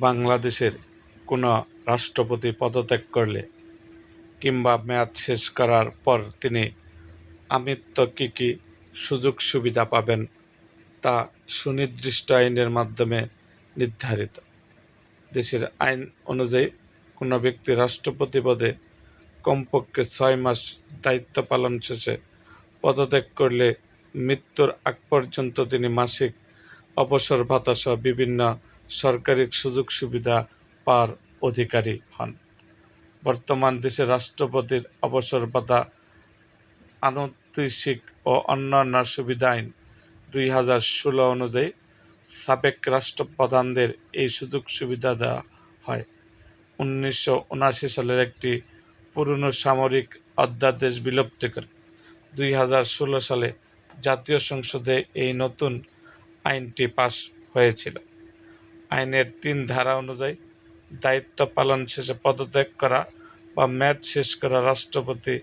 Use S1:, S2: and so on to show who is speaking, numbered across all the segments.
S1: বাংলাদেশের কোনো রাষ্ট্রপতি পদত্যাগ করলে কিংবা মেয়াদ শেষ করার পর তিনি আমৃত্য কী সুযোগ সুবিধা পাবেন তা সুনির্দিষ্ট আইনের মাধ্যমে নির্ধারিত। দেশের আইন অনুযায়ী কোনো ব্যক্তি রাষ্ট্রপতি পদে কমপক্ষে 6 মাস দায়িত্ব পালন শেষে পদত্যাগ করলে মৃত্যুর আগ পর্যন্ত তিনি মাসিক অবসর ভাতা সহ বিভিন্ন সরকারি সুযোগ সুবিধা পাওয়ার অধিকারী হন। বর্তমান দেশের রাষ্ট্রপতির অবসর ভাতা, আনুষঙ্গিক ও অন্যান্য সুবিধা আইন 2016 অনুযায়ী সাবেক রাষ্ট্রপ্রধানদের এই সুযোগ সুবিধা দেওয়া হয়। 1979 সালের একটি পুরনো সামরিক অধ্যাদেশ বিলুপ্ত করে 2016 সালে জাতীয় সংসদে এই নতুন আইনটি পাস হয়েছিল। আইনের 3 ধারা অনুযায়ী দায়িত্ব পালন শেষে পদত্যাগ করা বা মেয়াদ শেষ করা রাষ্ট্রপতি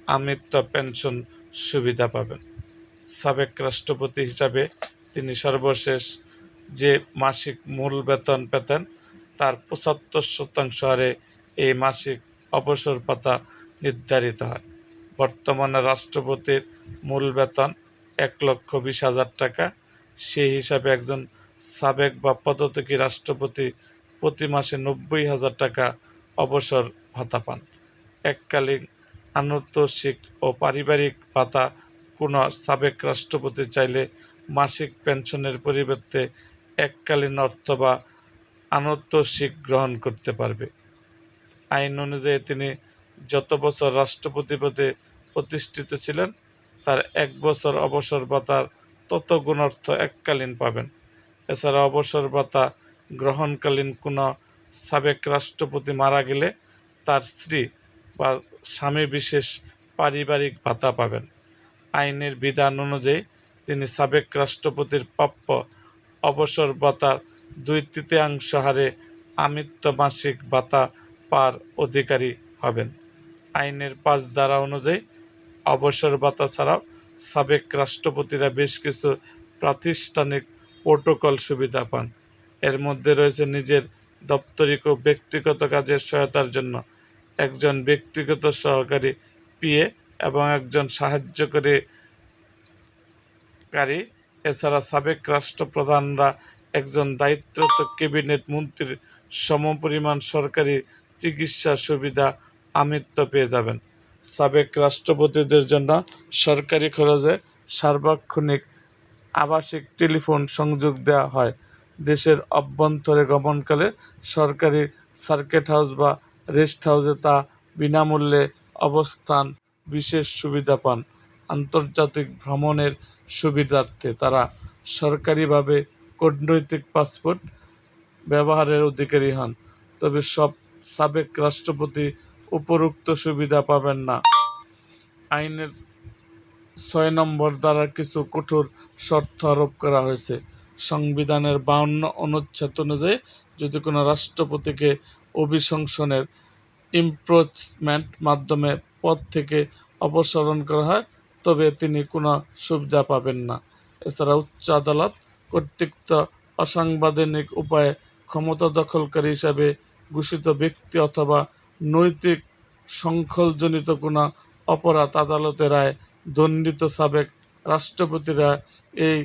S1: আমৃত্য পেনশন সুবিধা পাবেন। সাবেক রাষ্ট্রপতি হিসাবে তিনি সর্বশেষ যে মাসিক মূল বেতন পেতেন তার 75% হারে এই মাসিক অবসর ভাতা নির্ধারিত হয়। বর্তমানে রাষ্ট্রপতির মূল বেতন 1,20,000 টাকা। সেই হিসাবে একজন সাবেক বা পদত্যাগী রাষ্ট্রপতি প্রতি মাসে 90,000 টাকা অবসর ভাতা পান। এককালীন আনুষঙ্গিক ও পারিবারিক ভাতা কোনো সাবেক রাষ্ট্রপতি চাইলে মাসিক পেনশনের পরিবর্তে এককালীন অর্থ বা আনুষঙ্গিক গ্রহণ করতে পারবে। আইন অনুযায়ী তিনি যত বছর রাষ্ট্রপতি পদে প্রতিষ্ঠিত ছিলেন তার 1 বছর অবসর ভাতার তত গুণ অর্থ এককালীন পাবেন। এছাড়া অবসর ভাতা গ্রহণকালীন কোনো সাবেক রাষ্ট্রপতি মারা গেলে তার স্ত্রী বা স্বামী বিশেষ পারিবারিক ভাতা পাবেন। আইনের বিধান অনুযায়ী তিনি সাবেক রাষ্ট্রপতির প্রাপ্য অবসর ভাতার 2/3 হারে আমৃত্য মাসিক ভাতা পাওয়ার অধিকারী হবেন। আইনের 5 ধারা অনুযায়ী অবসর ভাতা ছাড়াও সাবেক রাষ্ট্রপতিরা বেশ কিছু প্রাতিষ্ঠানিক প্রোটোকল সুবিধা পান। এর মধ্যে রয়েছে নিজের দাপ্তরিক ও ব্যক্তিগত কাজের সহায়তার জন্য একজন ব্যক্তিগত সহকারী পিএ এবং একজন সাহায্যকারী। এছাড়া সাবেক রাষ্ট্রপ্রধানরা একজন দায়িত্বরত ক্যাবিনেট মন্ত্রীর সমপরিমাণ সরকারি চিকিৎসা সুবিধা আমৃত্য পেয়ে যাবেন। সাবেক রাষ্ট্রপতিদের জন্য সরকারি খরচে সার্বক্ষণিক আবাসিক টেলিফোন সংযোগ দেওয়া হয়। দেশের অভ্যন্তরে গমনকালে সরকারি সার্কিট হাউস বা রেস্ট হাউসে তা বিনামূল্যে অবস্থান বিশেষ সুবিধা পান। আন্তর্জাতিক ভ্রমণের সুবিধার্থে তারা সরকারিভাবে কূটনৈতিক পাসপোর্ট ব্যবহারের অধিকারী হন। তবে সব সাবেক রাষ্ট্রপতি উপরোক্ত সুবিধা পাবেন না। আইনের 6 নম্বর ধারার কিছু কঠোর শর্ত আরোপ করা হয়েছে। সংবিধানের 52 অনুচ্ছেদ অনুযায়ী যদি কোনো রাষ্ট্রপতিকে অভিশংসনের ইমপিচমেন্ট মাধ্যমে পদ থেকে অপসারণ করা হয় তবে তিনি কোনো সুবিধা পাবেন না। এছাড়া উচ্চ আদালত কর্তৃক অসাংবিধানিক উপায়ে ক্ষমতা দখলকারী হিসাবে ঘোষিত ব্যক্তি অথবা নৈতিক সংকলজনিত কোনো অপরাধ আদালতের রায়ে দণ্ডিত সাবেক রাষ্ট্রপতিরা এই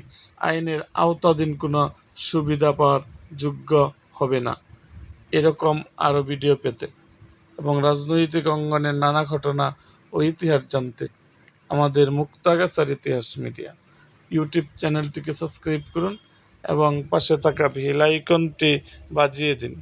S1: আইনের আওতাধীন কোনো সুবিধা পাওয়ার যোগ্য হবে না। এরকম আরও ভিডিও পেতে এবং রাজনৈতিক অঙ্গনের নানা ঘটনা ও ইতিহাস জানতে আমাদের মুক্তাগাছার ইতিহাস মিডিয়া ইউটিউব চ্যানেলটিকে সাবস্ক্রাইব করুন এবং পাশে থাকা বেল আইকনটি বাজিয়ে দিন।